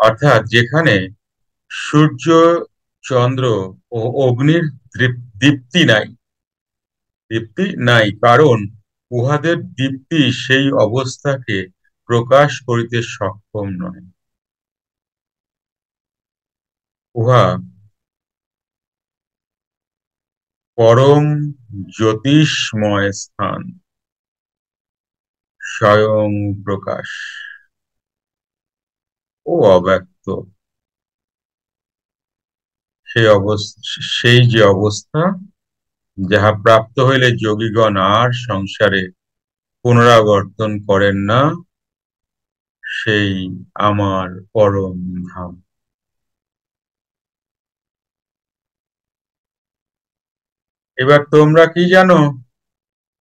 অর্থাৎ যেখানে সূর্য, চন্দ্র ও অগ্নির দীপ্তি নাই, দীপ্তি নাই, কারণ উহাদের দীপ্তি সেই অবস্থাকে প্রকাশ করিতে সক্ষম নয়। উহা পরম জ্যোতিষময় স্থান, স্বয়ং প্রকাশ ও অব্যক্ত। সেই অবস্থা, সেই যে অবস্থা, যাহা প্রাপ্ত হইলে যোগীগণ আর সংসারে পুনরাবর্তন করেন না, সেই আমার পরম ধাম। এবার তোমরা কি জানো?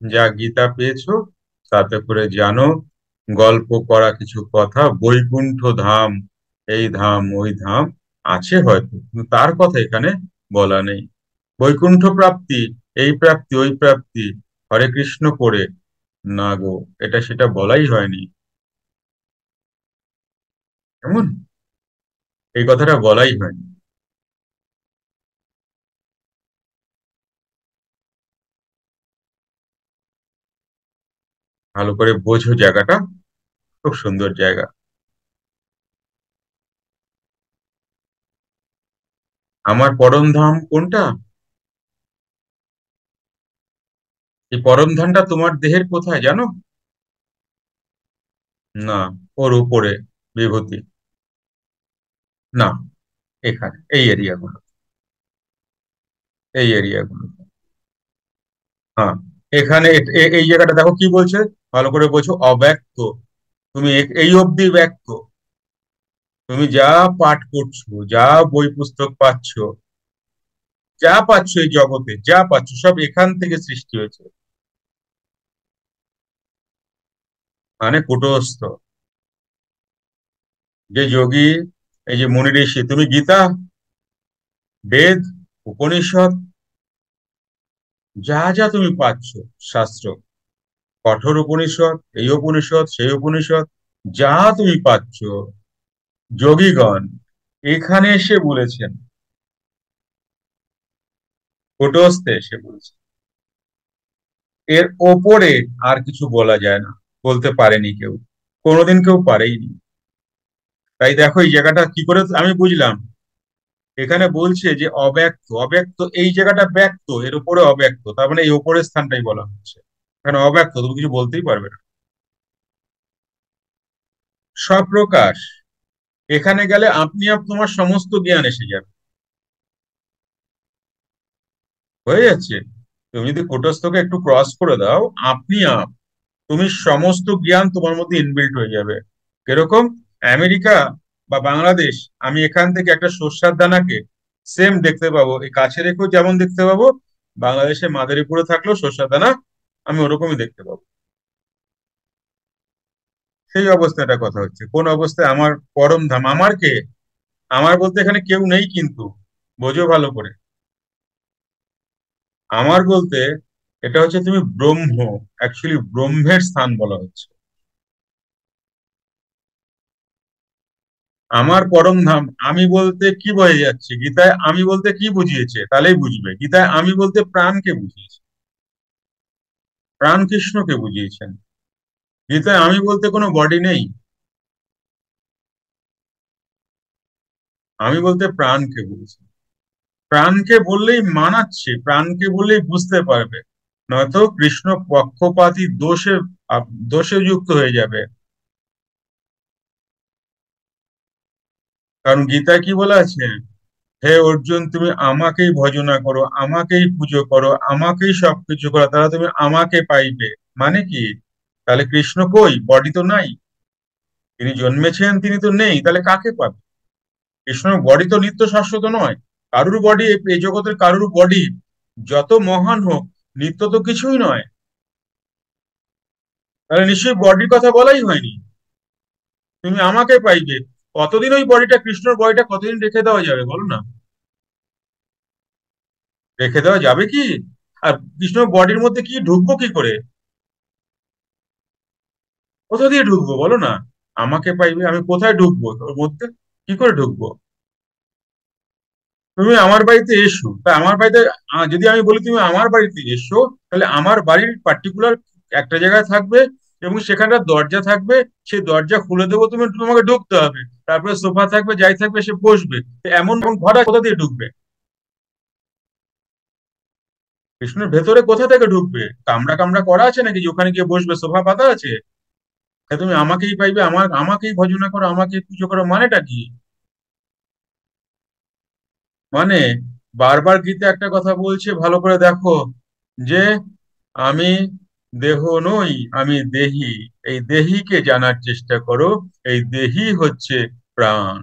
যা গীতা পেয়েছো তাতে করে জানো গল্প করা কিছু কথা, বৈকুণ্ঠ ধাম, এই ধাম ওই ধাম আছে হয়তো, কিন্তু তার কথা এখানে বলা নেই। বৈকুণ্ঠ প্রাপ্তি, এই প্রাপ্তি ওই প্রাপ্তি, হরে কৃষ্ণ করে না গো, এটা সেটা বলাই হয়নি। কেমন? এই কথাটা বলাই হয়নি। ভালো করে বোঝো জায়গাটা, খুব সুন্দর জায়গা। আমার পরম ধাম কোনটা? এই পরম ধামটা তোমার দেহের কোথায় জানো? না, ওর উপরে, বিভূতি। না, এখানে এই এরিয়াগুলো, এই এরিয়াগুলো। হ্যাঁ, এখানে এই জায়গাটা দেখো কি বলছে, ভালো করে বোঝো, অব্যক্ত। তুমি এই অবধি ব্যক্ত। তুমি যা পাঠ করছো, যা বই পুস্তক পাচ্ছো, যা পাচ্ছো এই জগতে, যা পাচ্ছো সব এখান থেকে সৃষ্টি হয়েছে, মানে কুটস্থ। যে যোগী, এই যে মুনি ঋষি, তুমি গীতা, বেদ, উপনিষদ, যা যা তুমি পাচ্ছো, শাস্ত্র, কঠোর উপনিষদ, এই উপনিষদ সেই উপনিষদ, যা তুমি পাচ্ছো, যোগীগণ এখানে এসে বলেছেন, কুটস্থে এসে বলেছেন। এর ওপরে আর কিছু বলা যায় না, বলতে পারেনি কেউ, কোনোদিন কেউ পারেইনি। তাই দেখো এই জায়গাটা কি করে আমি বুঝলাম। এখানে বলছে যে অব্যক্ত, অব্যক্ত, এই জায়গাটা ব্যক্ত, এর উপরে অব্যক্ত, তার মানে এই উপরের স্থানটাই বলা হচ্ছে। এখানে অব্যক্ত, তুমি কিছু বলতেই পারবে না। স্বপ্রকাশ, এখানে গেলে আপনি তোমার সমস্ত জ্ঞান এসে যাবে, হয়ে যাচ্ছে। তুমি যদি কুটস্থকে একটু ক্রস করে দাও, আপনি তুমি সমস্ত জ্ঞান তোমার মধ্যে ইনবিল্ট হয়ে যাবে। কিরকম? আমেরিকা বা বাংলাদেশ, আমি এখান থেকে একটা সর্ষার দানাকে সেম দেখতে পাবো, এই কাছে রেখেও যেমন দেখতে পাবো, বাংলাদেশে মাদারীপুরে থাকলেও সর্ষার দানা আমি ওরকমই দেখতে পাবো। সেই অবস্থাটা কথা হচ্ছে, কোন অবস্থায় আমার পরম ধাম, আমার কে? আমার বলতে এখানে কেউ নেই কিন্তু, বোঝো ভালো করে। আমার বলতে এটা হচ্ছে তুমি ব্রহ্ম, অ্যাকচুয়ালি ব্রহ্মের স্থান বলা হচ্ছে। আমার পরম ধাম, আমি বলতে কি বোঝা যাচ্ছে গীতায়? আমি বলতে কি বুঝিয়েছে তাহলেই বুঝবে। গীতায় আমি বলতে প্রাণকে বুঝিয়েছে, প্রাণ কৃষ্ণকে বুঝিয়েছেন। গীতায় আমি বলতে কোনো বডি নেই, আমি বলতে প্রাণকে বলছি। প্রাণকে বললেই মানাচ্ছে, প্রাণকে বললেই বুঝতে পারবে, নয়তো কৃষ্ণ পক্ষপাতী দোষে দোষে যুক্ত হয়ে যাবে। কারণ গীতায় কি বলা আছে? হে অর্জুন, তুমি আমাকেই ভজনা করো, আমাকেই পুজো করো, আমাকেই সবকিছু করো, তাহলে তুমি আমাকে পাইবে। মানে কি? তাহলে কৃষ্ণ কই? বডি তো নাই, তিনি জন্মেছেন, তিনি তো নেই, তাহলে কাকে পাবে? কৃষ্ণ বডি তো নিত্য শাশ্বত নয়। কারুর বডি, এই জগতের কারুর বডি যত মহান হোক, নিত্য তো কিছুই নয়। তাহলে নিশ্চয়ই বডির কথা বলাই হয়নি। তুমি আমাকে পাইবে, কতদিন ওই বডিটা, কৃষ্ণর বডিটা কতদিন রেখে দেওয়া যাবে বলো না? রেখে দেওয়া যাবে কি? আর কৃষ্ণ বডির মধ্যে কি ঢুকবো কি করে? কোথা দিয়ে ঢুকবো বলো না? আমাকে পাইবে, আমি কোথায় ঢুকবো ওর মধ্যে? কি করে ঢুকবো? তুমি আমার বাড়িতে এসো, তা আমার বাড়িতে যদি আমি বলি তুমি আমার বাড়িতে এসো, তাহলে আমার বাড়ির পার্টিকুলার একটা জায়গায় থাকবে, এবং সেখানটা দরজা থাকবে। সেই দরজা খুলে দেবো, তুমি তোমাকে ঢুকতে হবে। তারপরে সোফা থাকবে, যাই থাকবে, সে বসবে। তো এমন এমন ঘর আছে, কোথা দিয়ে ঢুকবে? কৃষ্ণের ভেতরে কোথা থেকে ঢুকবে? কামরা কামরা করা আছে নাকি যে ওখানে গিয়ে বসবে? সোফা পাতা আছে? তা তুমি আমাকেই পাইবে, আমাকেই ভজনা করো, আমাকেই পুজো করো, মানেটা কি? মানে বারবার গীতা একটা কথা বলছে, ভালো করে দেখো, যে আমি দেহ নই, আমি দেহি। এই দেহিকে জানার চেষ্টা করো। এই দেহি হচ্ছে প্রাণ,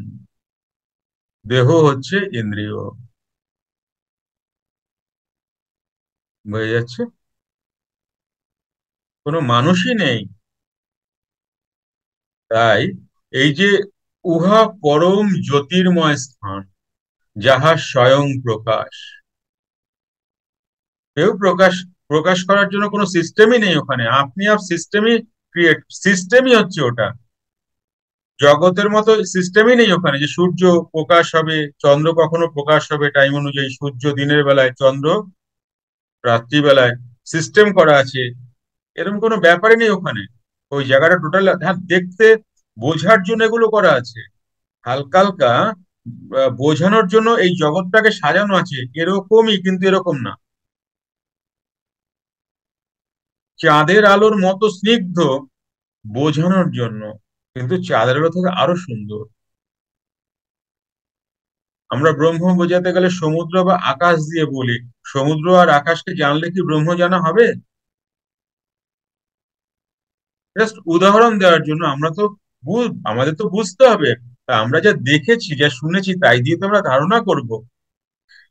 দেহ হচ্ছে ইন্দ্রিয়। বোঝা যাচ্ছে? কোনো মানুষই নেই। তাই এই যে উহা পরম জ্যোতির্ময় স্থান, যাহা স্বয়ং প্রকাশ। কেউ প্রকাশ প্রকাশ করার জন্য কোনো সিস্টেমই নেই ওখানে, আপনি আপ সিস্টেমই ক্রিয়েট, সিস্টেমই হচ্ছে ওটা। জগতের মতো সিস্টেমই নেই ওখানে, যে সূর্য প্রকাশ হবে, চন্দ্র কখনো প্রকাশ হবে টাইম অনুযায়ী, সূর্য দিনের বেলায়, চন্দ্র রাত্রিবেলায়, সিস্টেম করা আছে। এরকম কোনো ব্যাপারই নেই ওখানে। ওই জায়গাটা টোটাল, হ্যাঁ, দেখতে বোঝার জন্য এগুলো করা আছে, হালকা হালকা বোঝানোর জন্য এই জগৎটাকে সাজানো আছে এরকমই, কিন্তু এরকম না। চাঁদের আলোর মতো স্নিগ্ধ, বোঝানোর জন্য, কিন্তু চাঁদের আলো থেকে আরো সুন্দর। আমরা ব্রহ্ম বোঝাতে গেলে সমুদ্র বা আকাশ দিয়ে বলি। সমুদ্র আর আকাশকে জানলে কি ব্রহ্ম জানা হবে? জাস্ট উদাহরণ দেওয়ার জন্য। আমরা তো আমাদের তো বুঝতে হবে। তা আমরা যা দেখেছি, যা শুনেছি, তাই দিয়ে তো আমরা ধারণা করব।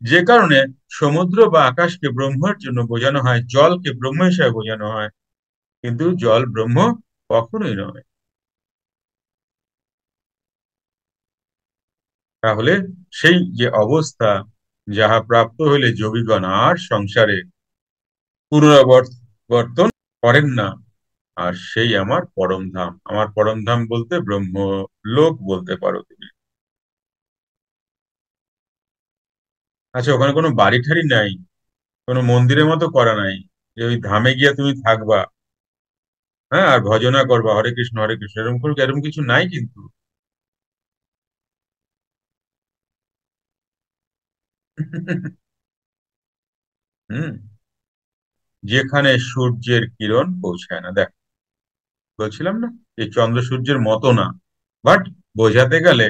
যে কারণে সমুদ্র বা আকাশকে ব্রহ্মের জন্য বোঝানো হয়, জলকে ব্রহ্ম হিসাবে বোঝানো হয়। কিন্তু জল ব্রহ্ম কখনোই নয়। তাহলে সেই যে অবস্থা, যাহা প্রাপ্ত হইলে যোগীগণ আর সংসারে পুনরাবর্তন করেন না, আর সেই আমার পরম ধাম। আমার পরম ধাম বলতে ব্রহ্ম লোক বলতে পারো তুমি। আচ্ছা, ওখানে কোনো বাড়ি ঠাড়ি নাই, কোনো মন্দিরের মতো করা নাই, যে ওই ধামে গিয়ে তুমি থাকবা, হ্যাঁ, আর ভজনা করবা, হরে কৃষ্ণ হরে কৃষ্ণ, এরকম কিছু নাই কিন্তু। হুম। যেখানে সূর্যের কিরণ পৌঁছায় না, দেখ, বলছিলাম না, এই চন্দ্র সূর্যের মতো না। বাট বোঝাতে গেলে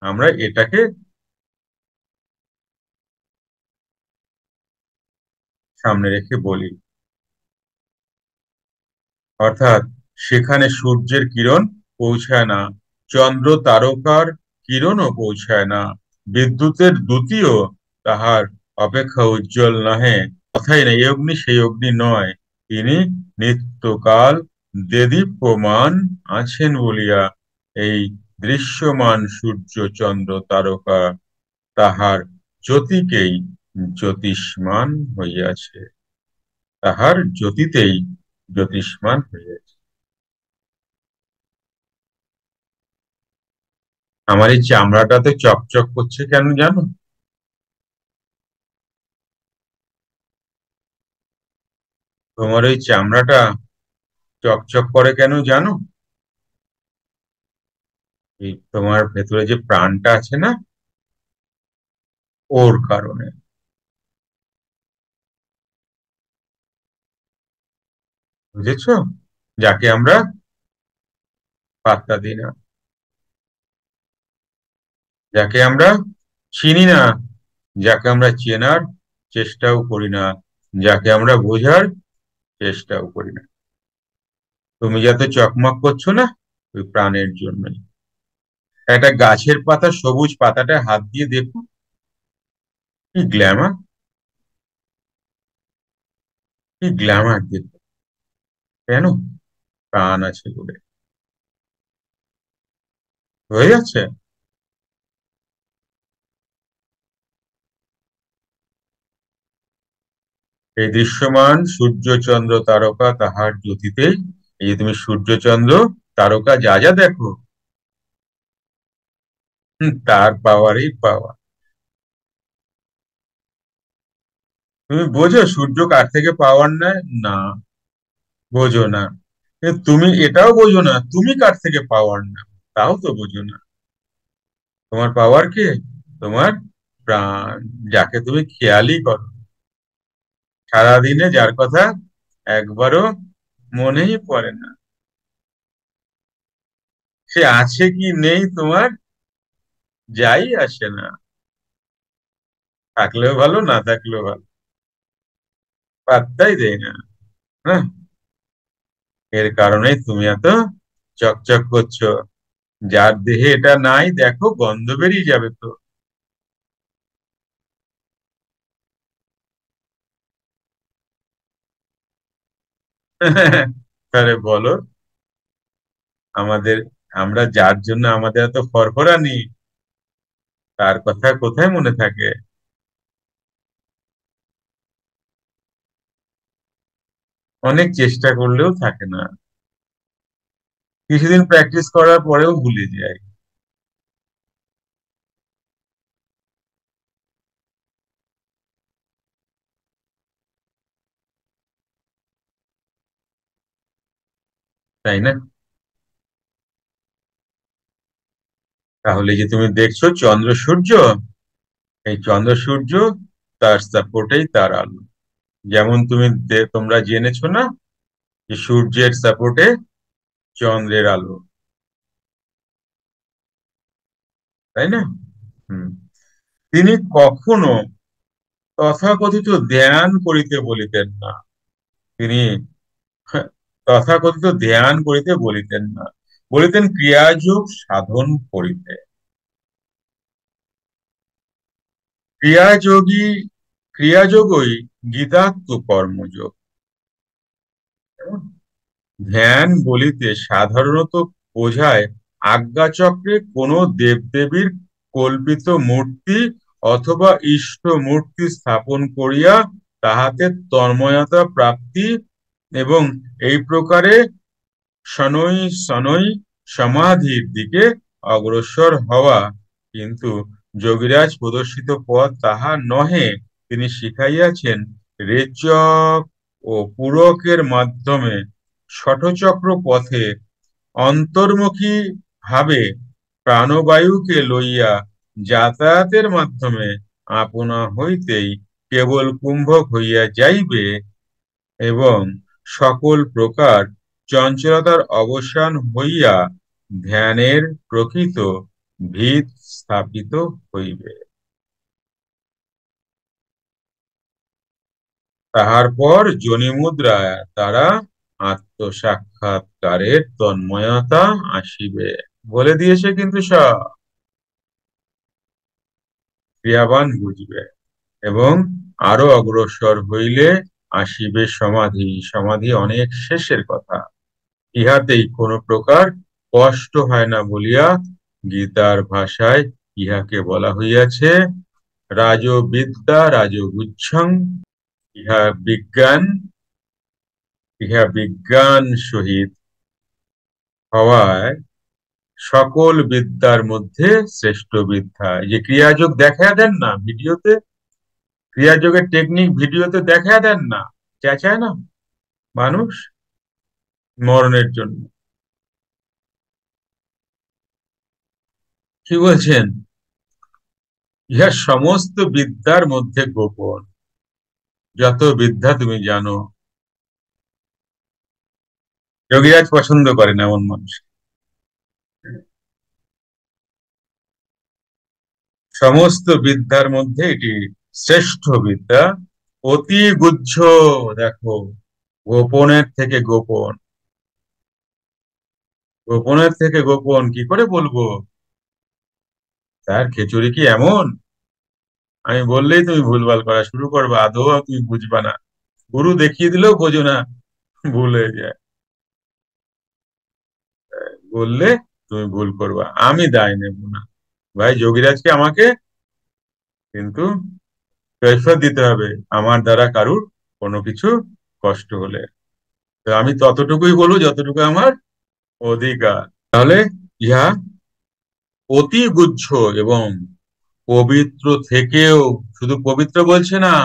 আমরা এটাকে সামনে রেখে বলি। অর্থাৎ সেখানে সূর্যের কিরণ পৌঁছায় না, চন্দ্র তারকার কিরণও পৌঁছায় না, বিদ্যুতের দ্যুতিও তাহার অপেক্ষা উজ্জ্বল নহে। কথাই নেই, এই অগ্নি সেই অগ্নি নয়। তিনি নিত্যকাল দেদীপ্যমান আছেন বলিয়া এই দৃশ্যমান সূর্য চন্দ্র তারকা তাহার জ্যোতিকেই জ্যোতিষ্মান হইয়াছে, তাহার জ্যোতিতেই জ্যোতিষ্মান হইয়াছে। আমার এই চামড়াটাতে চকচক করছে কেন জানো? তোমার ওই চামড়াটা চকচক করে কেন জানো? এই তোমার ভেতরে যে প্রাণটা আছে না, ওর কারণে। বুঝেছো? যাকে আমরা পাত্তা দিই না, যাকে আমরা চিনি না, যাকে আমরা চেনার চেষ্টাও করি না, যাকে আমরা বোঝার চেষ্টাও করি না। তুমি যাতে চকমক করছো না, ওই প্রাণের জন্যই। একটা গাছের পাতা, সবুজ পাতাটা হাত দিয়ে দেখো, কি গ্ল্যামার, কি গ্ল্যামার দেখো। কেন? প্রাণ আছে বলে। হয়ে যাচ্ছে। এই দৃশ্যমান সূর্য চন্দ্র তারকা তাহার জ্যোতিতেই, এই যে তুমি সূর্য চন্দ্র তারকা যা যা দেখো, তার পাওয়ারই পাওয়া। তুমি বোঝো সূর্য কার থেকে পাওয়ার নেয় না? বোঝো না। তুমি এটাও বোঝো না তুমি কার থেকে পাওয়ার নাও, তাও তো বোঝো না। তোমার পাওয়ার কে? তোমার প্রাণ, যাকে তুমি খেয়ালই করো সারাদিনে, যার কথা একবারও মনেই পড়ে না। সে আছে কি নেই তোমার যাই আসে না, থাকলেও ভালো না থাকলেও ভালো, পাত্তাই দেয় না। হ্যাঁ, এর কারণেই তুমি এত চকচক করছো। যার দেহে এটা নাই দেখো গন্ধ বেরিয়ে যাবে তো। তাহলে বলো, আমাদের, আমরা যার জন্য আমাদের এত ফরফরানি, তার কথা কোথায় মনে থাকে? অনেক চেষ্টা করলেও থাকে না, কিছুদিন প্র্যাকটিস করার পরেও ভুলে যায়। তাই না? তাহলে যে তুমি দেখছো চন্দ্র সূর্য, এই চন্দ্র সূর্য তার সাপোর্টেই তার আলো। যেমন তোমরা জেনেছো না যে সূর্যের সাপোর্টে চন্দ্রের আলো, তাই না? হুম। তিনি কখনো তথাকথিত ধ্যান করিতে বলিতেন না। তিনি তথাকথিত ধ্যান করিতে বলিতেন না, বলিতেন ক্রিয়াযোগ সাধন করিতে। ক্রিয়াযোগী, ক্রিয়াযোগই গীতাত্ম কর্মযোগ। ধ্যান বলিতে সাধারণত বোঝায় আজ্ঞাচক্রে কোনো দেবদেবীর কল্পিত মূর্তি অথবা ইষ্ট মূর্তি স্থাপন করিয়া তাহাতে তন্ময়তা প্রাপ্তি, এবং এই প্রকারে শনৈ শনৈ সমাধির দিকে অগ্রসর হওয়া। কিন্তু যোগীরাজ প্রদর্শিত পথ তাহা নহে। তিনি শিখাইয়াছেন রেচক ও পূরকের মাধ্যমে ষটচক্র পথে অন্তর্মুখী ভাবে প্রাণবায়ুকে লইয়া যাতায়াতের মাধ্যমে আপনা হইতেই কেবল কুম্ভক হইয়া যাইবে, এবং সকল প্রকার চঞ্চলতার অবসান হইয়া ধ্যানের প্রকৃত ভিত স্থাপিত হইবে। তাহার পর যোনিমুদ্রা দ্বারা আত্মসাক্ষাৎকারের তন্ময়তা আসিবে। বলে দিয়েছে কিন্তু সব, ক্রিয়াবান বুঝবে। এবং আরো অগ্রসর হইলে আসিবে সমাধি। সমাধি অনেক শেষের কথা, ইহাতেই কোনো প্রকার কষ্ট হয় না বলিয়া গীতার ভাষায় ইহাকে বলা হইয়াছে রাজবিদ্যা রাজগুচ্ছং। ইহা বিজ্ঞান, ইহা বিজ্ঞান সহিত হওয়ায় সকল বিদ্যার মধ্যে শ্রেষ্ঠ বিদ্যা। এই যে ক্রিয়াযোগ দেখা দেন না ভিডিওতে, ক্রিয়াযোগের টেকনিক ভিডিওতে দেখা দেন না, চেঁচায় না মানুষ মরণের জন্য। কি বলছেন? ইহা সমস্ত বিদ্যার মধ্যে গোপন। যত বিদ্যা তুমি জানো, যোগীরাজ পছন্দ করেন এমন মানুষ। সমস্ত বিদ্যার মধ্যে এটি শ্রেষ্ঠ বিদ্যা, অতি গুহ্য। দেখো, গোপনের থেকে গোপন, গোপনের থেকে গোপন কি করে বলবো? তার খিচুড়ি কি এমন, আমি বললেই তুমি ভুলভাল করা শুরু করবে, আদৌ তুমি বুঝবা না। গুরু দেখিয়ে দিলেও বোঝো না, ভুল হয়ে যায়। বললে তুমি ভুল করবা, আমি দায় নেব না। ভাই যোগীরাজকে আমাকে কিন্তু কৈফিয়ত দিতে হবে আমার দ্বারা কারুর কোনো কিছু কষ্ট হলে। তো আমি ততটুকুই বলবো যতটুকু আমার অধিকার। তাহলে ইহা অতি গুহ্য এবং পবিত্র থেকেও, শুধু পবিত্র বলছে না,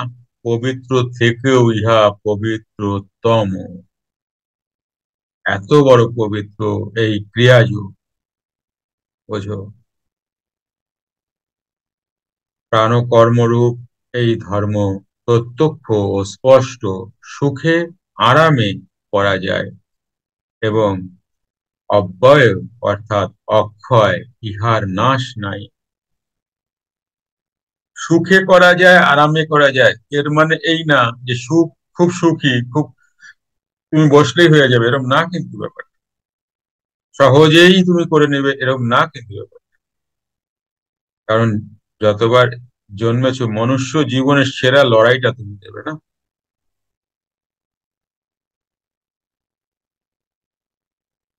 পবিত্র থেকেও ইহা পবিত্রতম। এত বড় পবিত্র এই ক্রিয়াযোগ, বোঝো। প্রাণ কর্মরূপ এই ধর্ম প্রত্যক্ষ ও স্পষ্ট, সুখে আরামে করা যায়, এবং অব্যয় অর্থাৎ অক্ষয়, ইহার নাশ নাই। সুখে করা যায়, আরামে করা যায়, এর মানে এই না যে সুখ, খুব সুখী, খুব তুমি বসলেই হয়ে যাবে, এরকম না কিন্তু ব্যাপার। সহজেই তুমি করে নেবে, এরকম না কিন্তু ব্যাপার। কারণ যতবার জন্মেছো, মনুষ্য জীবনের সেরা লড়াইটা তুমি দেবে না।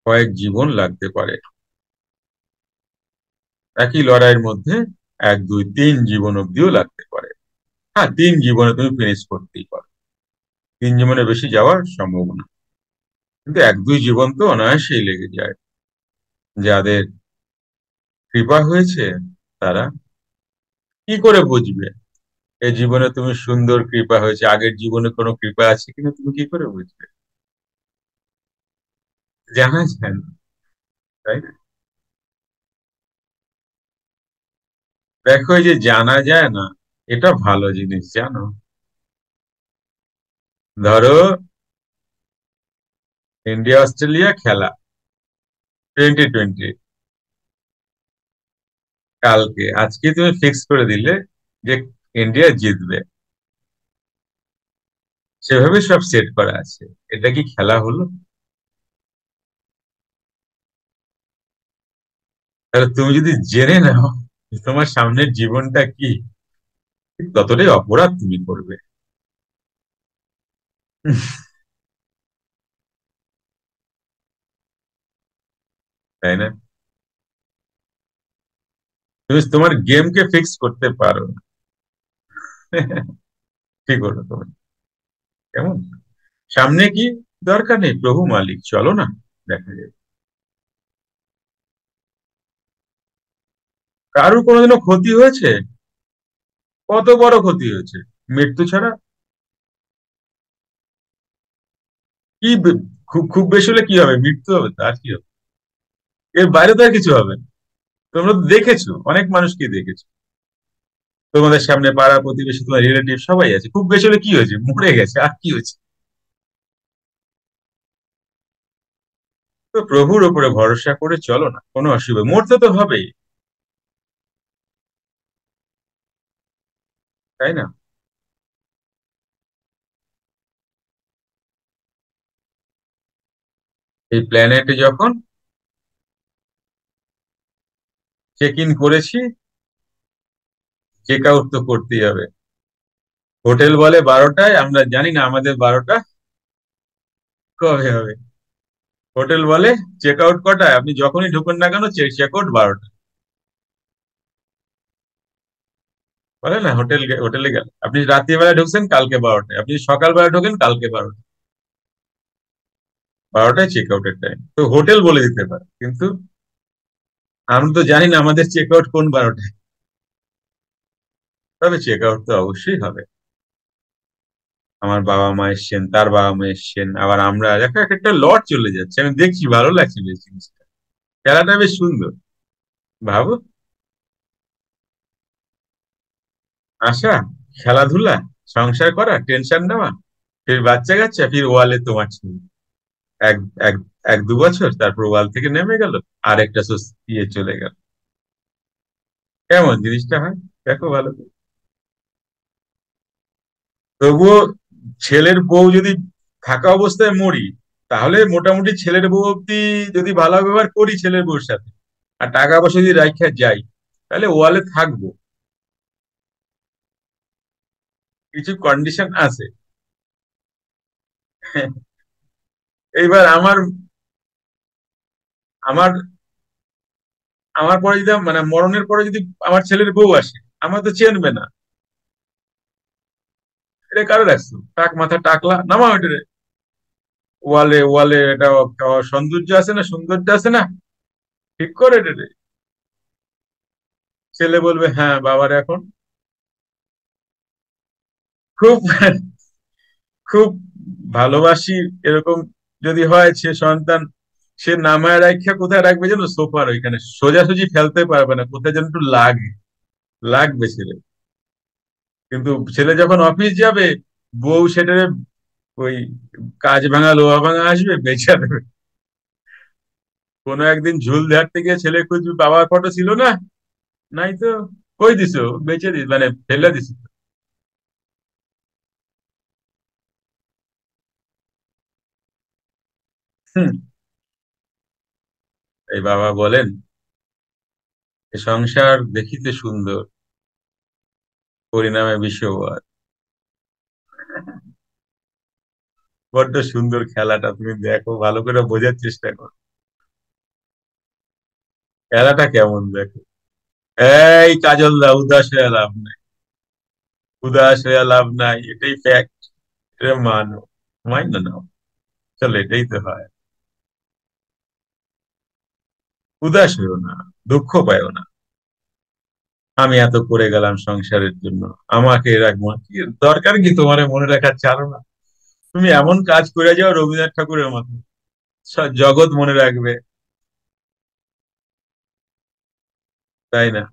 কয়েক জীবন লাগতে পারে একই লড়াইয়ের মধ্যে, এক দুই তিন জীবন অব্দিও লাগতে পারে। হ্যাঁ, তিন জীবনে তুমি ফিনিশ করতেই পারো, তিন জীবনে বেশি যাওয়ার সম্ভাবনা। কিন্তু এক দুই জীবন তো অনায়াসেই লেগে যায়। যাদের কৃপা হয়েছে তারা কি করে বুঝবে এই জীবনে তুমি সুন্দর কৃপা হয়েছে, আগের জীবনে কোনো কৃপা আছে কিনা তুমি কি করে বুঝবে? জানা যায় না, তাই না? দেখো, এই যে জানা যায় না, এটা ভালো জিনিস, জানো। ধরো, ইন্ডিয়া অস্ট্রেলিয়া খেলা, 2020, কালকে আজকে তুমি ফিক্স করে দিলে যে ইন্ডিয়া জিতবে, সেভাবে সব সেট করা আছে। এটা কি খেলা হলো? তাহলে তুমি যদি জেনে নাও যে তোমার সামনের জীবনটা কি, ঠিক ততটাই অপরাধ তুমি করবে। তাই না? তুমি তোমার গেমকে ফিক্স করতে পারো না। কি করো তুমি? কেমন? সামনে কি? দরকার নেই, প্রভু মালিক, চলো না, দেখা যাবে। কারোর কোনোদিনও ক্ষতি হয়েছে? কত বড় ক্ষতি হয়েছে? মৃত্যু ছাড়া কি খুব খুব বেশি হলে কি হবে? মৃত্যু হবে, তার কি হবে? এর বাইরে তো আর কিছু হবে না। তোমরা তো দেখেছো, অনেক মানুষকে দেখেছো, তোমাদের সামনে পাড়া প্রতিবেশী, তোমার রিলেটিভ সবাই আছে, খুব বেশি হলে কি হয়েছে? মরে গেছে, আর কি হয়েছে? তো প্রভুর উপরে ভরসা করে চলো না, কোনো অসুবিধা, মরতে তো হবেই, তাই না? এই প্ল্যানেটে যখন চেক ইন করেছি, চেক আউট তো করতেই হবে। হোটেল বলে 12টায়, আমরা জানি না আমাদের 12টা কবে হবে। হোটেল বলে চেক আউট কটায়, আপনি যখনই ঢুকুন না কেন, চেক আউট 12টা। বলে না, হোটেলে গেল, আপনি রাত্রিবেলা ঢুকছেন কালকে 12টায়, আপনি সকালবেলা ঢোকেন কালকে 12টা, 12টায় চেক আউটের টাইম তো হোটেল বলে দিতে পারে, কিন্তু আমরা তো জানি না আমাদের চেক আউট কোন 12টায়। তবে চেক আউট তো অবশ্যই হবে। আমার বাবা মা এসছেন, তার বাবা মা এসছেন, আবার আমরা, দেখো এক একটা লট চলে যাচ্ছে, আমি দেখছি, ভালো লাগছে বেশ জিনিসটা। খেলাটা বেশ সুন্দর। ভাবো, আশা, খেলাধুলা, সংসার করা, টেনশন নেওয়া, ফির বাচ্চা কাচ্চা, ফির ওয়ালে তোমার ছবি। এক এক এক দু বছর, তারপর ওয়াল থেকে নেমে গেল, আর একটা ইয়ে চলে গেল। কেমন জিনিসটা হয়? দেখো ভালো করে। তবুও ছেলের বউ যদি থাকা অবস্থায় মরি, তাহলে মোটামুটি ছেলের বউ অব্দি যদি ভালো ব্যবহার করি ছেলের বউর সাথে, আর টাকা পয়সা যদি রাইখা যাই, তাহলে ওয়ালে থাকবো। কিছু কন্ডিশন আছে। এইবার আমার আমার আমার পরে যদি মানে মরণের পরে যদি আমার ছেলের বউ আসে, আমার তো চেনবে না। এটা কারো রাখছো, টাক মাথা টাকলা নামাও এটা, ওয়ালে ওয়ালে এটা সৌন্দর্য আছে না, সৌন্দর্য আছে না, ঠিক করে এটা রে। ছেলে বলবে হ্যাঁ বাবার এখন খুব খুব ভালোবাসি, এরকম যদি হয় সে সন্তান, সে নামায় রাখা কোথায় রাখবে যেন, সোফার ওইখানে, সোজাসুজি ফেলতে পারবে না, কোথায় যেন একটু লাগবে ছেলে। কিন্তু ছেলে যখন অফিস যাবে, বউ সেটা ওই কাজ ভাঙা লোহা ভাঙা আসবে বেচে দেবে। কোনো একদিন ঝুল ঝাড়তে গিয়ে ছেলে খুঁজবে, বাবার ফটো ছিল না, নাই তো, কই দিছো, বেচে দিস মানে ফেলে দিস। হুম, এই বাবা বলেন, এ সংসার দেখিতে সুন্দর, পরিণামে বিষয়। বড্ড সুন্দর খেলাটা, তুমি দেখো ভালো করে বোঝার চেষ্টা করো, খেলাটা কেমন দেখো। এই কাজল দা, উদাস হয়ে লাভ নাই, উদাস হয়ে লাভ নাই, এটাই ফ্যাক্ট, এটা মানো, মাইন্ড নাও, চলো এটাই তো হয়। উদাস হয়েও না, দুঃখ পাইও না, আমি এত করে গেলাম সংসারের জন্য, আমাকে রাখবো না। কি দরকার কি তোমার মনে রাখার, চারো না, তুমি এমন কাজ করে যাও রবীন্দ্রনাথ ঠাকুরের মতো, জগৎ মনে রাখবে, তাই না?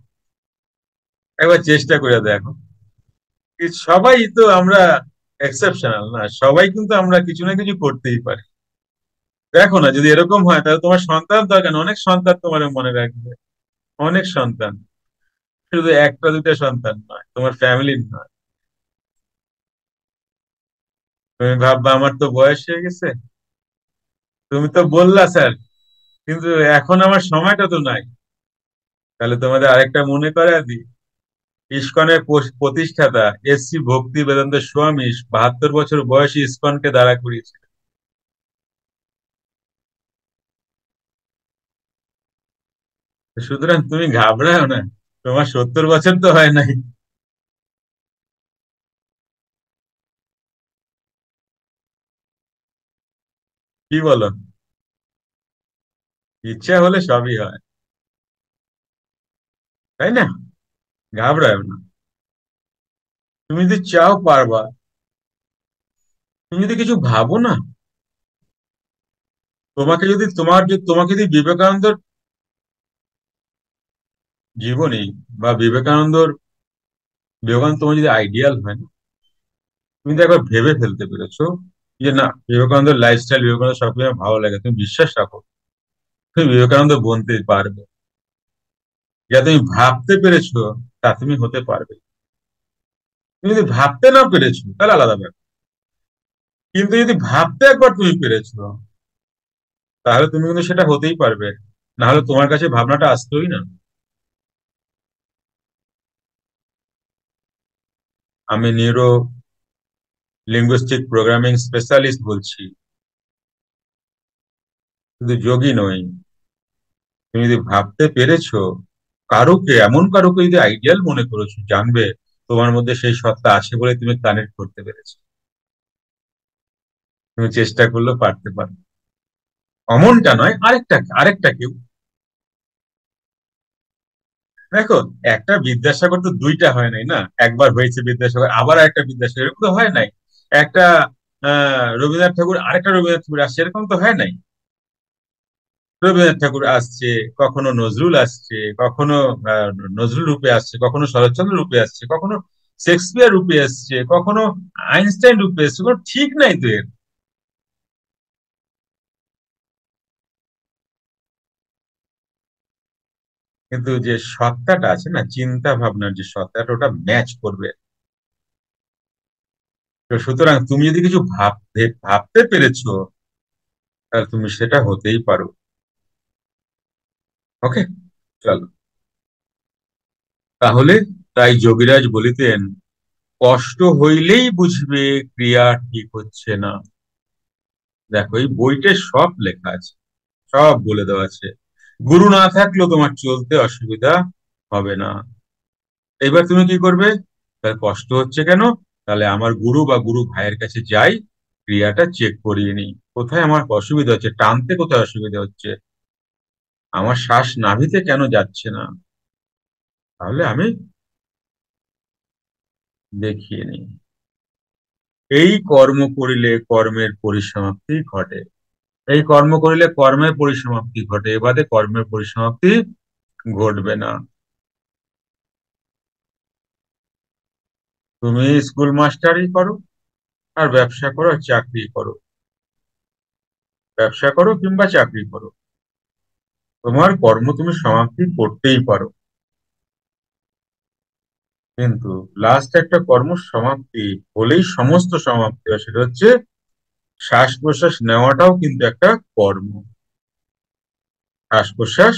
একবার চেষ্টা করে দেখো। সবাই তো আমরা এক্সেপশনাল না, সবাই কিন্তু আমরা কিছু না কিছু করতেই পারি। দেখো না, যদি এরকম হয় তাহলে তোমার সন্তান দরকার না, অনেক সন্তান তোমার মনে রাখবে, অনেক সন্তান, শুধু একটা দুটা সন্তান নয়, তোমার ফ্যামিলির নয়। তুমি ভাববা আমার তো বয়স হয়ে গেছে, তুমি তো বললা স্যার, কিন্তু এখন আমার সময়টা তো নাই। তাহলে তোমাদের আরেকটা মনে করে দিই, ইসকনের প্রতিষ্ঠাতা এস.সি. ভক্তি বেদান্ত স্বামী 72 বছর বয়সী ইসকনকে দাঁড়া করিয়েছে। সুতরাং তুমি ঘাবড়াও না, তোমার 70 বছর তো হয় নাই। কি বলো? ইচ্ছা হলে সবই হয়, তাই না? ঘাবড়াও না, তুমি যদি চাও পারবা, তুমি যদি কিছু ভাবো না, তোমাকে যদি বিবেকানন্দর জীবনী বা বিবেকানন্দ তোমার যদি আইডিয়াল হয় না, তুমি তো একবার ভেবে ফেলতে পেরেছো যে না, বিবেকানন্দের লাইফস্টাইল, বিবেকানন্দ সবকিছু ভালো লাগে, তুমি বিশ্বাস রাখো, তুমি বিবেকানন্দ বনতে পারবে। যা তুমি ভাবতে পেরেছো তা তুমি হতে পারবে। তুমি যদি ভাবতে না পেরেছো তাহলে আলাদা ব্যাপার, কিন্তু যদি ভাবতে একবার তুমি পেরেছো, তাহলে তুমি কিন্তু সেটা হতেই পারবে, না হলে তোমার কাছে ভাবনাটা আসতোই না। আমি নিউরো লিঙ্গুইস্টিক প্রোগ্রামিং স্পেশালিস্ট বলছি, শুধু যোগী নই। তুমি যদি ভাবতে পেরেছো, এমন কারুকে যদি আইডিয়াল মনে করেছো, জানবে তোমার মধ্যে সেই সত্তা আছে বলে তুমি কানেক্ট করতে পেরেছো। তুমি চেষ্টা করলেও পারতে পারো। অমনটা নয়, আরেকটা আরেকটা কেউ। দেখো, একটা বিদ্যাসাগর তো দুইটা হয় নাই না, একবার হয়েছে বিদ্যাসাগর, আবার একটা বিদ্যাসাগর, এরকম তো হয় নাই। একটা রবীন্দ্রনাথ ঠাকুর, আরেকটা রবীন্দ্রনাথ ঠাকুর আসছে, এরকম তো হয় নাই। রবীন্দ্রনাথ ঠাকুর আসছে, কখনো নজরুল আসছে, কখনো আহ, নজরুল রূপে আসছে, কখনো শরৎচন্দ্র রূপে আসছে, কখনো শেক্সপিয়ার রূপে আসছে, কখনো আইনস্টাইন রূপে আসছে, কোনো ঠিক নাই তো এর। কিন্তু যে সত্তাটা আছে না, চিন্তা ভাবনার যে সত্তাটা, ওটা ম্যাচ করবে। তো সুতরাং তুমি যদি কিছু ভাবতে পেরেছো, তাহলে তুমি সেটা হতেই পারো। ওকে, চলো। তাহলে তাই যোগীরাজ বলিতেন, কষ্ট হইলেই বুঝবে ক্রিয়া ঠিক হচ্ছে না। দেখো, এই বইতে সব লেখা আছে, সব বলে দেওয়া আছে। গুরু না থাকলেও তোমার চলতে অসুবিধা হবে না। এবার তুমি কি করবে? তার কষ্ট হচ্ছে কেন? তাহলে আমার গুরু বা গুরু ভাইয়ের কাছে যাই, ক্রিয়াটা চেক করিয়ে নিই, কোথায় আমার অসুবিধা হচ্ছে, টানতে কোথায় অসুবিধা হচ্ছে, আমার শ্বাস নাভিতে কেন যাচ্ছে না, তাহলে আমি দেখিয়ে নিই। এই কর্ম করিলে কর্মের পরিসমাপ্তি ঘটে। এই কর্ম করিলে কর্মের পরিসমাপ্তি ঘটে, এবারে কর্মের পরিসমাপ্তি ঘটবে না। তুমি স্কুল মাস্টারই করো, আর ব্যবসা করো, আর চাকরি করো, ব্যবসা করো কিংবা চাকরি করো, তোমার কর্ম তুমি সমাপ্তি করতেই পারো। কিন্তু লাস্ট একটা কর্ম সমাপ্তি হলেই সমস্ত সমাপ্তি হয়, সেটা হচ্ছে শ্বাস প্রশ্বাস নেওয়াটাও কিন্তু একটা কর্ম। শ্বাস প্রশ্বাস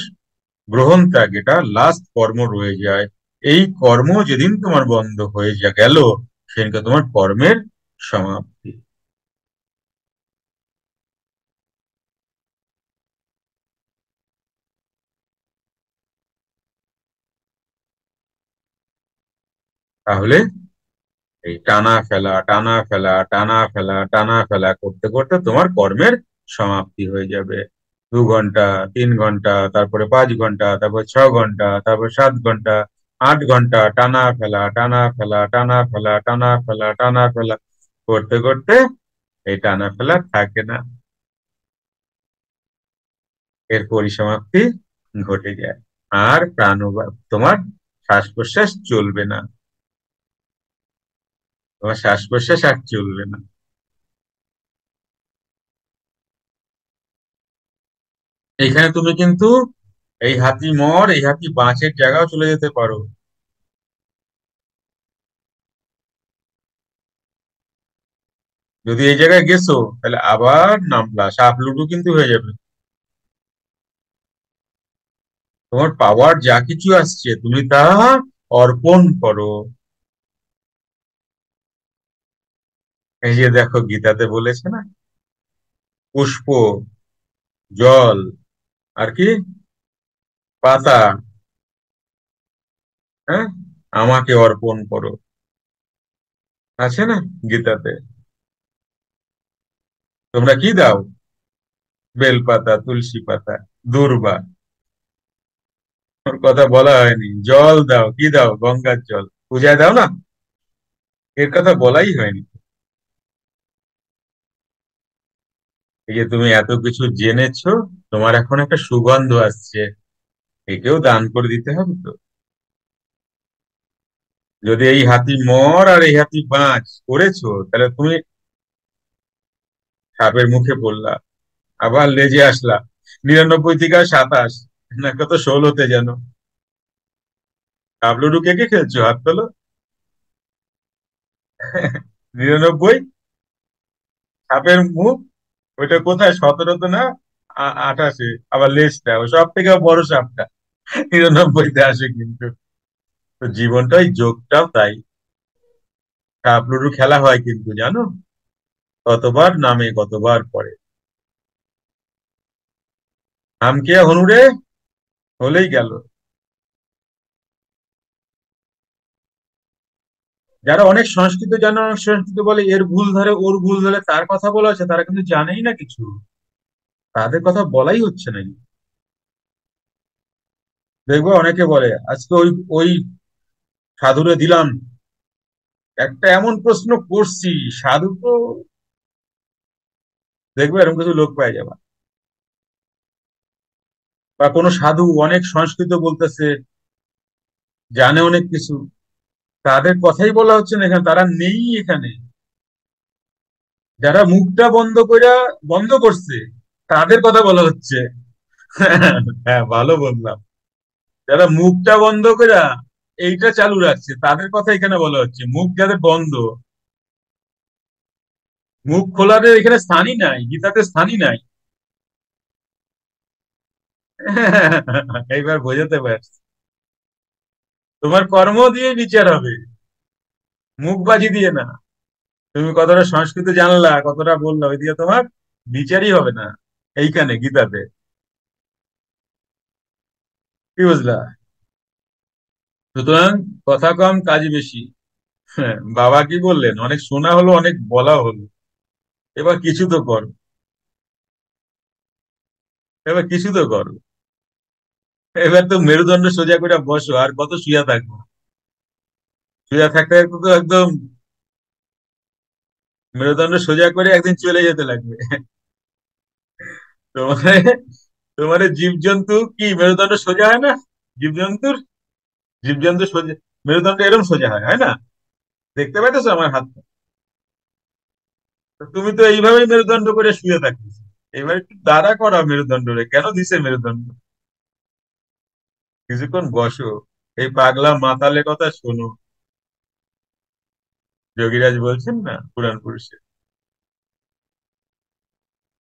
গ্রহণ ত্যাগ, এটা লাস্ট কর্ম রয়ে যায়। এই কর্ম যেদিন তোমার বন্ধ হয়ে গেল, সেদিনকে তোমার কর্মের সমাপ্তি। তাহলে এই টানা ফেলা টানা ফেলা টানা ফেলা টানা ফেলা করতে করতে তোমার কর্মের সমাপ্তি হয়ে যাবে। 2 ঘন্টা, 3 ঘন্টা, তারপরে 5 ঘন্টা, তারপর 6 ঘন্টা, তারপর 7 ঘন্টা, 8 ঘন্টা টানা ফেলা টানা ফেলা টানা ফেলা টানা ফেলা টানা ফেলা করতে করতে এই টানা ফেলা থাকে না, এর পরিসমাপ্তি ঘটে যায়। আর তোমার শ্বাস প্রশ্বাস চলবে না, তোমার শ্বাস প্রশ্বাস আর চলবে না। এখানে তুমি কিন্তু এই হাতি মর এই হাতি বাঁচের জায়গাও চলে যেতে পারো। যদি এই জায়গায় গেছো, তাহলে আবার নামলা, সাপ লুডু কিন্তু হয়ে যাবে। তোমার পাওয়ার যা কিছু আসছে তুমি তা অর্পণ করো। এই যে দেখো গীতাতে বলেছে না, পুষ্প, জল, আর কি, পাতা, হ্যাঁ, আমাকে অর্পণ করো, আছে না গীতাতে? তোমরা কি দাও? বেলপাতা, তুলসী পাতা, দূর্বা। ওর কথা বলা হয়নি। জল দাও, কি দাও? গঙ্গার জল পূজায় দাও না, এর কথা বলাই হয়নি। এই যে তুমি এত কিছু জেনেছো, তোমার এখন একটা সুগন্ধ আসছে, একেও দান করে দিতে হবে তো। যদি এই হাতি মর আর এই হাতি বাঁচ করেছো, তাহলে তুমি সাপের মুখে পড়লা, আবার লেজে আসলা, 99 থেকে আর 27, না কত 16তে যেন। হাবলুডু কে কে খেলছো, হাত তোলো। 99, সাপের মুখ, ওইটা কোথায়, 17তে না 28-এ? আবার লেজটা ওই সব থেকে বড় সাপটা 99-তে আসে কিন্তু। তো জীবনটা ওই যোগটাও তাই। হাবলুডু খেলা হয় কিন্তু জানো, কতবার নামে কতবার পড়ে। হামকিয়া হনুরে হলেই গেল। যারা অনেক সংস্কৃত জানে, অনেক সংস্কৃত বলে, এর ভুল ধরে ওর ভুল ধরে, তার কথা বলা হচ্ছে, তারা কিন্তু জানেই না কিছু, তাদের কথা বলাই হচ্ছে না। দেখবো অনেকে বলে আজকে ওই ওই সাধুরে দিলাম একটা এমন প্রশ্ন করছি, সাধু তো, দেখবে এরকম কিছু লোক পাই যাবা। বা কোনো সাধু অনেক সংস্কৃত বলতেছে, জানে অনেক কিছু, তাদের কথাই বলা হচ্ছে না এখানে, তারা নেই এখানে। যারা মুখটা বন্ধ করছে, তাদের কথা বলা হচ্ছে। হ্যাঁ, ভালো বললাম। যারা মুখটা বন্ধ করে এইটা চালু রাখছে, তাদের কথা এখানে বলা হচ্ছে। মুখ যাদের বন্ধ, মুখ খোলার এখানে স্থানই নাই, গীতাতে স্থানই নাই। এইবার বোঝাতে পারছি। তোমার কর্ম দিয়ে বিচার হবে, মুখবাজি দিয়ে না। তুমি কতটা সংস্কৃত জানলা, কতটা বললা, ওই দিয়ে তোমার বিচারই হবে না এইখানে গীতাতে। কি বুঝলা? সুতরাং কথা কম কাজ বেশি। হ্যাঁ, বাবা কি বললেন, অনেক শোনা হলো, অনেক বলা হলো, এবার কিছু তো করো, এবার কিছু তো করো। এবার তো মেরুদণ্ড সোজা করে বসো, আর কত শুয়ে থাকবো? শুয়ে থাকতে থাকতে তো একদম মেরুদণ্ড সোজা করে একদিন চলে যেতে লাগবে। তোমার তোমার জীবজন্তু কি মেরুদণ্ড সোজা হয় না? জীবজন্তুর জীবজন্তু সোজা, মেরুদণ্ড এরকম সোজা হয়, হয় না? দেখতে পাইতেছো আমার হাত? তো তুমি তো এইভাবেই মেরুদণ্ড করে শুয়ে থাকতেছো। এবার একটু দাঁড়া করা মেরুদণ্ড রে, কেন দিছে মেরুদণ্ড? কিছুক্ষণ বসো, এই পাগলা মাতালে কথা শোনো। যোগীরাজ বলছেন না পুরাণ পুরুষে,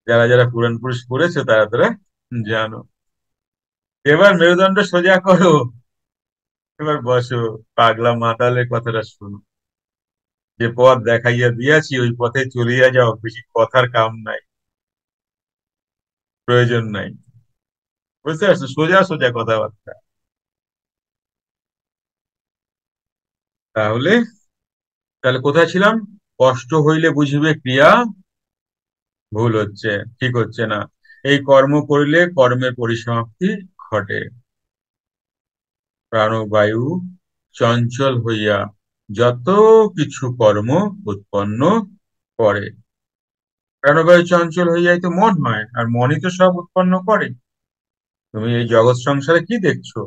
যারা যারা পুরাণ পুরুষ পড়েছে তারা তারা জানো। এবার মেরুদণ্ড সোজা করো, এবার বসো, পাগলা মাতালের কথাটা শোনো। যে পথ দেখাইয়া দিয়াছি ওই পথে চলিয়া যাও, বেশি কথার কাম নাই, প্রয়োজন নাই। বুঝতে পারছো? সোজা সোজা কথাবার্তা। তাহলে তাহলে কোথায় ছিলাম? কষ্ট হইলে বুঝিবে ক্রিয়া ভুল হচ্ছে, ঠিক হচ্ছে না। এই কর্ম করিলে কর্মের পরিসমাপ্তি ঘটে। প্রাণবায়ু চঞ্চল হইয়া যত কিছু কর্ম উৎপন্ন করে। প্রাণবায়ু চঞ্চল হইয়াই তো মন হয়, আর মনই তো সব উৎপন্ন করে। তুমি এই জগৎ সংসারে কি দেখছো?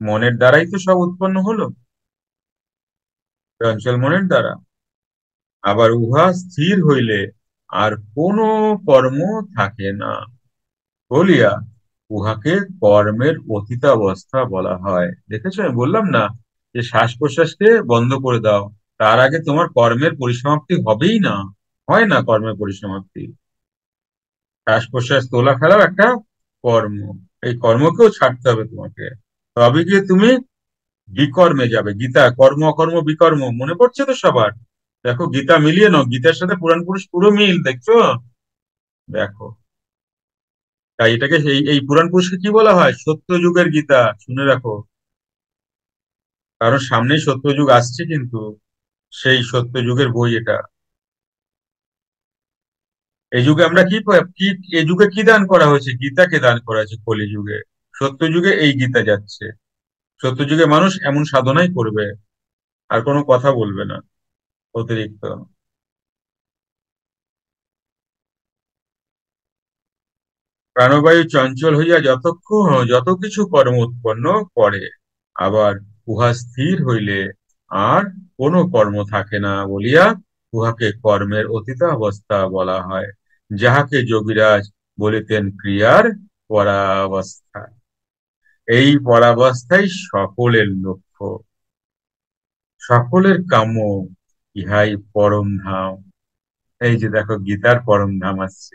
মনের দ্বারাই তো সব উৎপন্ন হলো, চঞ্চল মনের দ্বারা। আবার উহা স্থির হইলে আর কোনো কর্ম থাকে না বলিয়া উহাকে কর্মের অতীতাবস্থা বলা হয়। দেখেছো, আমি বললাম না যে শ্বাস প্রশ্বাসকে বন্ধ করে দাও, তার আগে তোমার কর্মের পরিসমাপ্তি হবেই না। হয় না কর্মের পরিসমাপ্তি। শ্বাস প্রশ্বাস তোলা ফেলাও একটা কর্ম। এই কর্মকেও ছাড়তে হবে তোমাকে, তবে গিয়ে তুমি বিকর্মে যাবে। গীতা কর্ম অকর্ম বিকর্ম মনে পড়ছে তো সবার? দেখো গীতা মিলিয়ে নাও, গীতার সাথে পুরাণ পুরুষ পুরো মিল, দেখছো? দেখো, তাই এটাকে এই পুরাণ পুরুষকে কি বলা হয়? সত্য যুগের গীতা, শুনে রাখো। কারণ সামনেই সত্য যুগ আসছে কিন্তু, সেই সত্য যুগের বই এটা। এই যুগে আমরা কি এই যুগে কি দান করা হয়েছে? গীতাকে দান করা হয়েছে কলি যুগে। সত্য যুগে এই গীতা যাচ্ছে। সত্য যুগে মানুষ এমন সাধনাই করবে, আর কোনো কথা বলবে না অতিরিক্ত। প্রাণবায়ু চঞ্চল হইয়া যত কিছু কর্ম উৎপন্ন করে, আবার উহা স্থির হইলে আর কোনো কর্ম থাকে না বলিয়া উহাকে কর্মের অতীতাবস্থা বলা হয়, যাহাকে যোগীরাজ বলিতেন ক্রিয়ার পরাবস্থা। এই পরাবস্থাই সকলের লক্ষ্য, সকলের কাম্য, ইহাই পরম ধাম। এই যে দেখো গীতার পরম ধাম আসছে।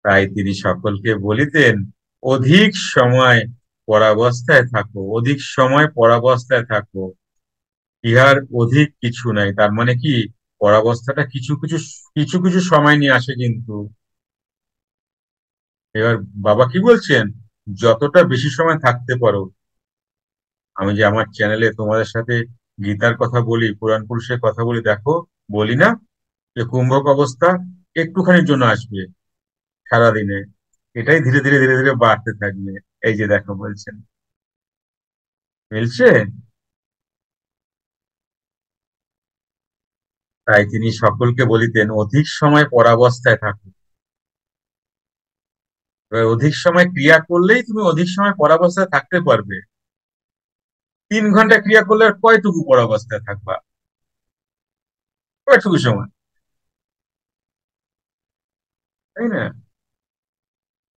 তাই তিনি সকলকে বলিতেন, অধিক সময় পরাবস্থায় থাকো, অধিক সময় পরাবস্থায় থাকো, ইহার অধিক কিছু নাই। তার মানে কি, পরাবস্থাটা কিছু কিছু কিছু কিছু সময় নিয়ে আসে কিন্তু। এবার বাবা কি বলছেন? যতটা বেশি সময় থাকতে পারো। আমি যে আমার চ্যানেলে তোমাদের সাথে গীতার কথা বলি, পুরাণ পুরুষের কথা বলি, দেখো বলি না যে কুম্ভক অবস্থা একটুখানির জন্য আসবে সারাদিনে, এটাই ধীরে ধীরে ধীরে ধীরে বাড়তে থাকবে। এই যে দেখো বলছেন, মিলছে? তাই তিনি সকলকে বলিতেন অধিক সময় পরাবস্থায় থাকুক। এবার অধিক সময় ক্রিয়া করলেই তুমি অধিক সময় পরাবস্থায় থাকতে পারবে। 3 ঘন্টা ক্রিয়া করলে আর কয়টুকু পরাবস্থায় থাকবা? কয়টুকু সময়, তাই না?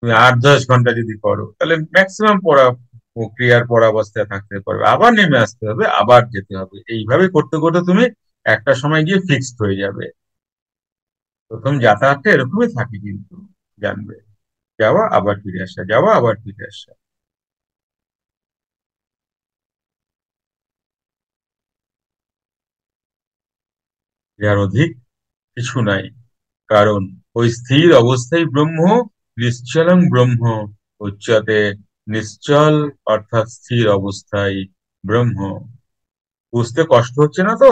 তুমি 8-10 ঘন্টা যদি করো তাহলে ম্যাক্সিমাম ক্রিয়ার পরাবস্থায় থাকতে পারবে, আবার নেমে আসতে হবে, আবার যেতে হবে। এইভাবে করতে করতে তুমি একটা সময় গিয়ে ফিক্সড হয়ে যাবে। প্রথম যাতায়াতটা এরকমই থাকে কিন্তু, জানবে, যাওয়া আবার ফিরে আসা, যাওয়া আবার ফিরে আসা। এর অধিক কিছু নাই। কারণ ওই স্থির অবস্থায় ব্রহ্ম, নিশ্চলং ব্রহ্ম উচ্যতে। নিশ্চল অর্থাৎ স্থির অবস্থায় ব্রহ্ম। বুঝতে কষ্ট হচ্ছে না তো?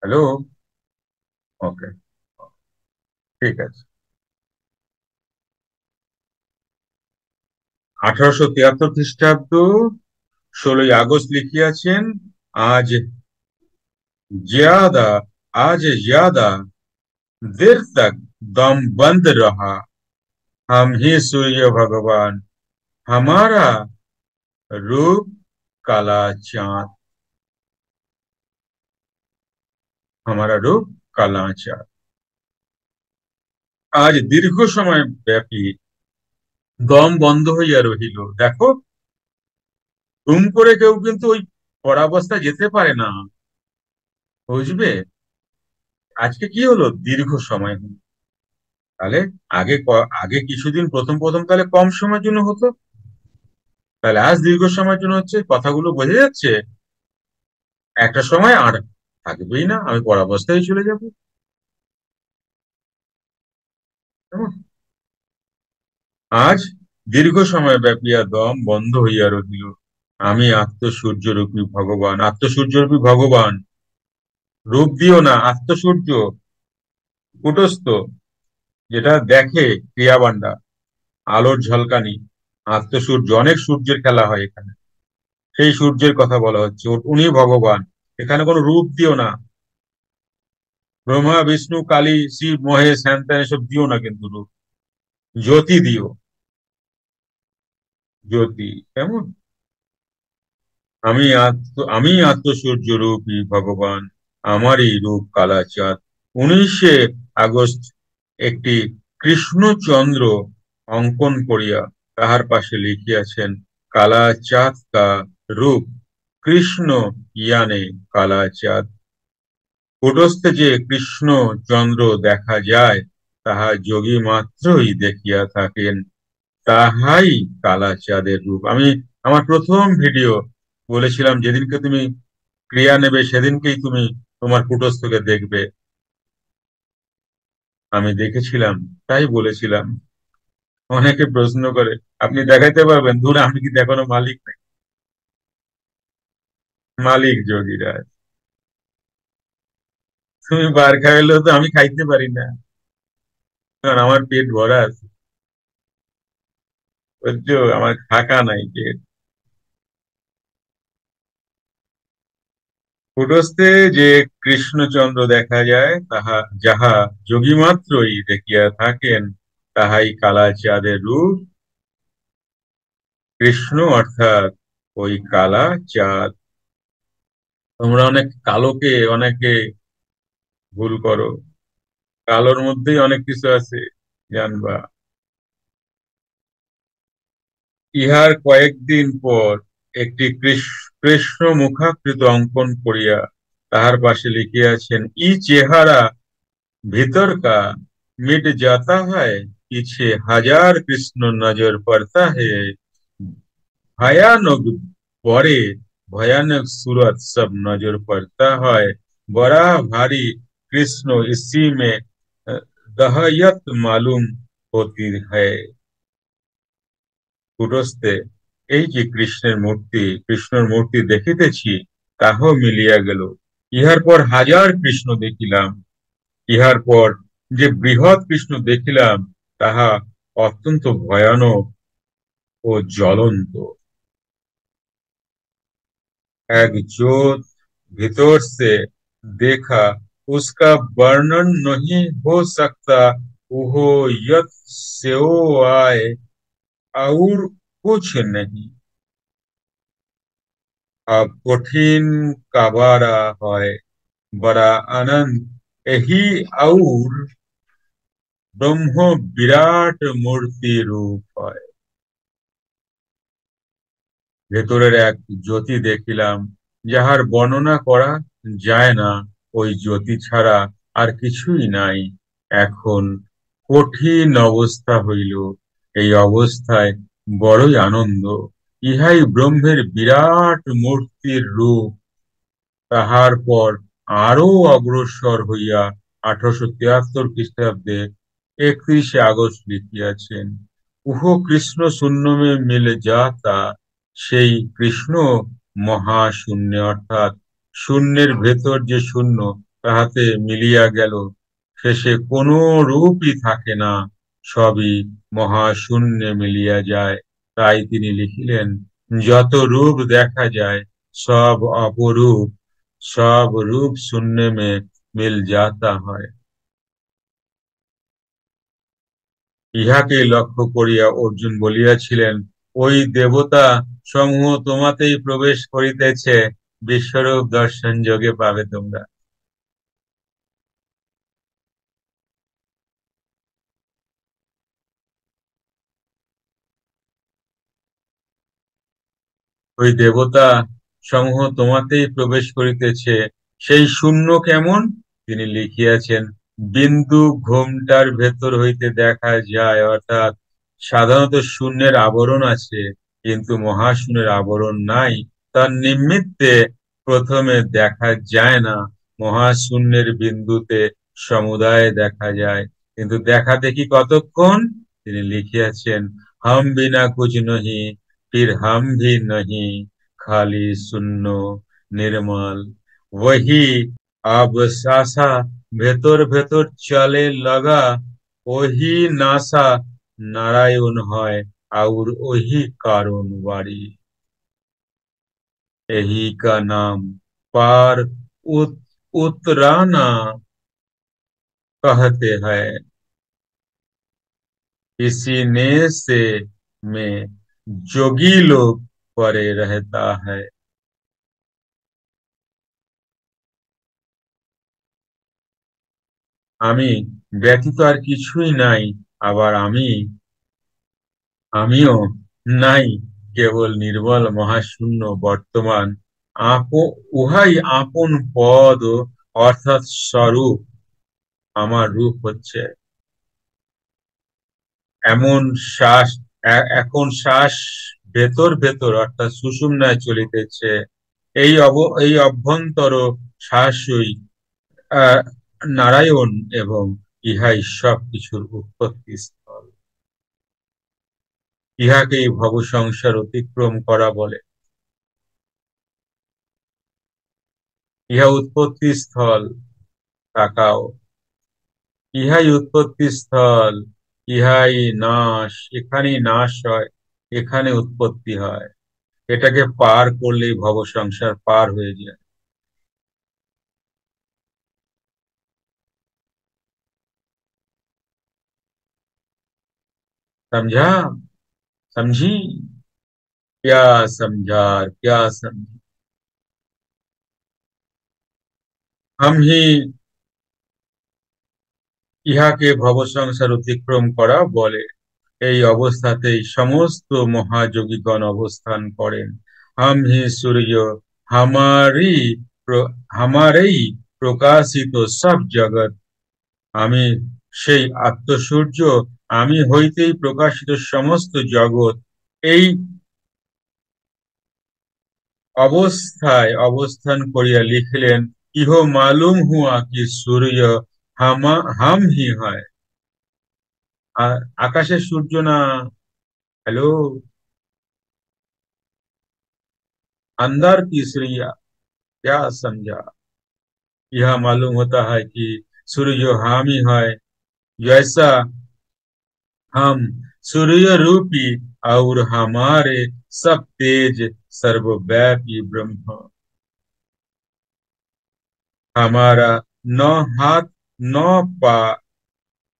হ্যালো? ওকে, ঠিক আছে। 1873 খ্রিস্টাব্দ 16ই আগস্ট লিখিয়াছেন, আজ ज्यादा आज ज्यादा देर तक दम बंद रहा, हम ही सूर्य भगवान, हमारा रूप काला चांद, हमारा रूप काला चाঁদ। আজ দীর্ঘ সময় ব্যাপী দম বন্ধ হইয়া রহিল। দেখো, ঘুম করে কেউ কিন্তু ওই পরাবস্থায় যেতে পারে না, বুঝবে? আজকে কি হলো, দীর্ঘ সময় হলো। তাহলে আগে কিছুদিন প্রথম প্রথম তাহলে কম সময়ের জন্য হতো, তাহলে আজ দীর্ঘ সময়ের জন্য হচ্ছে। কথাগুলো বোঝা যাচ্ছে? একটা সময় আর থাকবেই না, আমি পরাবস্থায় চলে যাব। কেমন? আজ দীর্ঘ সময় ব্যাপিয়া দম বন্ধ হইয়া রহিল, আমি আত্মসূর্যরূপী ভগবান। আত্মসূর্যরূপী ভগবান, রূপ দিও না, আত্মসূর্য, কুটস্থ, যেটা দেখে ক্রিয়াবান্ডা, আলোর ঝলকানি, আত্মসূর্য। অনেক সূর্যের খেলা হয় এখানে, সেই সূর্যের কথা বলা হচ্ছে, উনি ভগবান। এখানে কোনো রূপ দিও না, ব্রহ্মা বিষ্ণু কালী শিব মহেশ হ্যান ত্যান এসব দিও না, কিন্তু রূপ, জ্যোতি দিও, জ্যোতি। কেমন? আমি আত্মসূর্য রূপী ভগবান, আমারই রূপ কালাচাঁদ। 19 আগস্ট একটি কৃষ্ণচন্দ্র অঙ্কন করিয়া তাহার পাশে লিখিয়াছেন, কালাচাঁদ কা রূপ কৃষ্ণ ইয়ানে কালাচাঁদ। কুটস্থে যে কৃষ্ণ চন্দ্র দেখা যায়, তাহা যোগী মাত্রই দেখিয়া থাকেন, তাহাই কালাচাঁদের রূপ। আমি আমার প্রথম ভিডিও বলেছিলাম, যেদিনকে তুমি ক্রিয়া নেবে সেদিনকেই তুমি তোমার কুটস্থকে দেখবে। আমি দেখেছিলাম, তাই বলেছিলাম। অনেকে প্রশ্ন করে, আপনি দেখাইতে পারবেন? ধুর, আমি কি দেখানো মালিক নাই? মালিক যোগীরাজ। তুমি বার খাইলেও তো আমি খাইতে পারি না, কারণ আমার পেট ভরা আছে, বুঝছো? আমার ফাঁকা নাই পেট। কুটস্থে যে কৃষ্ণচন্দ্র দেখা যায়, যাহা যোগী মাত্রই দেখিয়া থাকেন, তাহাই কালাচাঁদের রূপ। কৃষ্ণ অর্থাৎ ওই কালা চাঁদ। তোমরা অনেকে ভুল করো, কালোর মধ্যেই অনেক কিছু আছে, জানবা। ইহার কয়েকদিন পর একটি কৃষ্ণ মুখাকৃত অঙ্কন করিয়া তাহার পাশে লিখিয়াছেন, ই চেহারা भीतर का मिट जाता है, पीछे हजार कृष्ण नजर पड़ता है, भयानक बड़े भयानक सूरत सब नजर पड़ता है, बड़ा भारी कृष्ण इसी में दहयत मालूम होती है। কুটস্থে এই যে কৃষ্ণের মূর্তি দেখিতেছি, তাহাও মিলিয়া গেল। ইহার পর হাজার কৃষ্ণ দেখিলাম, ইহার পর যে বৃহৎ কৃষ্ণ দেখিলাম, তাহা অত্যন্ত ভয়ানক ও জ্বলন্ত। এক ज्योत भीतर से देखा, उसका वर्णन नहीं हो सकता, वो यत सेओ आए और कुछ नहीं। अब कठिन काबारा है, बड़ा आनंद यही और ব্রহ্ম বিরাট মূর্তি রূপ হয়। ভেতরের এক জ্যোতি দেখিলাম, যাহার বর্ণনা করা যায় না। ওই জ্যোতি ছাড়া আর কিছুই নাই। এখন কঠিন অবস্থা হইল, এই অবস্থায় বড়ই আনন্দ। ইহাই ব্রহ্মের বিরাট মূর্তির রূপ। তাহার পর আরো অগ্রসর হইয়া 1873 খ্রিস্টাব্দে 31 আগস্ট লিখিয়াছেন, উহ কৃষ্ণ শূন্য মে মিল যাতা। সেই কৃষ্ণ মহাশূন্য, অর্থাৎ শূন্যের ভেতর যে শূন্য, তাহাতে মিলিয়া গেল। শেষে কোনো রূপই থাকে না, সবই মহাশূন্যে মিলিয়া যায়। তাই তিনি লিখিলেন, যত রূপ দেখা যায় সব অপরূপ, সব রূপ শূন্য মে মিল যাতা হয়। ইহাকে লক্ষ্য করিয়া অর্জুন বলিয়াছিলেন, ওই দেবতা সমূহ তোমাতেই প্রবেশ করিতেছে, বিশ্বরূপ দর্শন যোগে পাবে তোমরা। ওই দেবতা সমূহ তোমাতেই প্রবেশ করিতেছে, সেই শূন্য কেমন? তিনি লিখিয়াছেন, বিন্দু ঘোমটার ভেতর হইতে দেখা যায়, অর্থাৎ সাধারণত শূন্যের আবরণ আছে, কিন্তু মহাশূন্যের আবরণ নাই। তার নিমিত্তে প্রথমে দেখা যায় না, মহাশূন্যের বিন্দুতে সমুদায় দেখা যায়। কিন্তু দেখা দেখি কতক্ষণ? তিনি লিখিয়াছেন, হাম বিনা কুছ নহি, फिर हम भी नहीं, खाली শূন্য নির্মল। वही अब सासा ভেতর ভেতর চলে লগা, ওহি নাসা নারায়ণ হয়, और वही कारण वारी। यही का नाम पार उत, उतराना कहते हैं। इसी ने से में जोगी लोग परे रहता है। আমি ব্যতীত আর কিছুই নাই, আবার আমিও নাই, কেবল নির্মল মহাশূন্য বর্তমান। উহাই আপন পদ, অর্থাৎ স্বরূপ। আমার রূপ হচ্ছে এমন শ্বাস, এখন শ্বাস ভেতর ভেতর অর্থাৎ সুষুম্নায় চলিতেছে। এই অভ্যন্তর শ্বাসই আহ, নারায়ণ, এবং ইহাই সব কিছুর উৎপত্তি স্থল। ইহাকেই ভব সংসার অতিক্রম করা বলে। ইহা উৎপত্তি স্থল। তাকাও, ইহাই উৎপত্তি স্থল, ইহাই নাশ, এখানেই নাশ হয়, এখানে উৎপত্তি হয়। এটাকে পার করলেই ভব সংসার পার হয়ে যায়। समझा? समझी? क्या समझा, क्या समझी? हम ही ইহাকে ভব সংসার অতিক্রম করা বলে। এই অবস্থাতেই সমস্ত মহাযোগীগণ অবস্থান করেন। হাম হি সূর্য, হামারি হামারেই প্রকাশিত সব জগৎ। আমি সেই আত্মসূর্য, আমি হইতেই প্রকাশিত সমস্ত জগৎ। এই অবস্থায় অবস্থান করিয়া লিখলেন, ইহ মালুম হুয়া কি সূর্য হাম হি হয়। আকাশের সূর্য না। हेलो, अंदर की श्रेया, क्या समझा? यह मालूम होता है कि सूर्य जो हामी है, जैसा हम सूर्य रूपी, और हमारे सब तेज सर्वव्यापी ब्रह्म। हमारा नौ हाथ, नौ पा,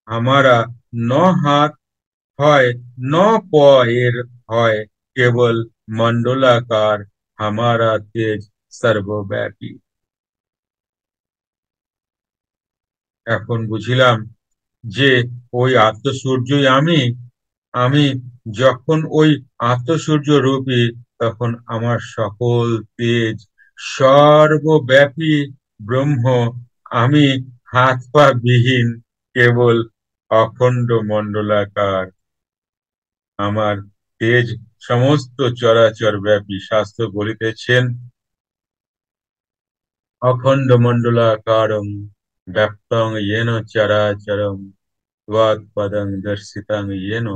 हमारा नौ हाथ হয়, ন পয়ের হয়, কেবল মণ্ডলাকার, হামারা তেজ সর্বব্যাপী। এখন বুঝিলাম যে ওই আত্মসূর্যই আমি। আমি যখন ওই আত্মসূর্য রূপী, তখন আমার সকল তেজ সর্বব্যাপী ব্রহ্ম। আমি হাত পা বিহীন, কেবল অখণ্ড মণ্ডলাকার। আমার তেজ সমস্ত চরাচর ব্যাপী। শাস্ত্র বলিতেছেন, অখণ্ড মণ্ডলাকারং ব্যাপ্তং येन চরাচরম त्वत्पदं दर्शितं येन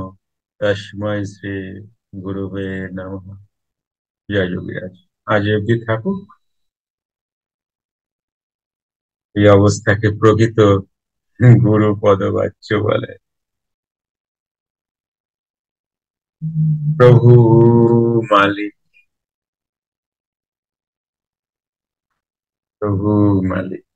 তস্মৈ শ্রী গুরুবে নমঃ। জয় যোগীরাজ। আজ অবধি থাকুক। এই অবস্থাকে প্রকৃত গুরু পদবাচ্য বলে। প্রভু মালিক, প্রভু মালিক।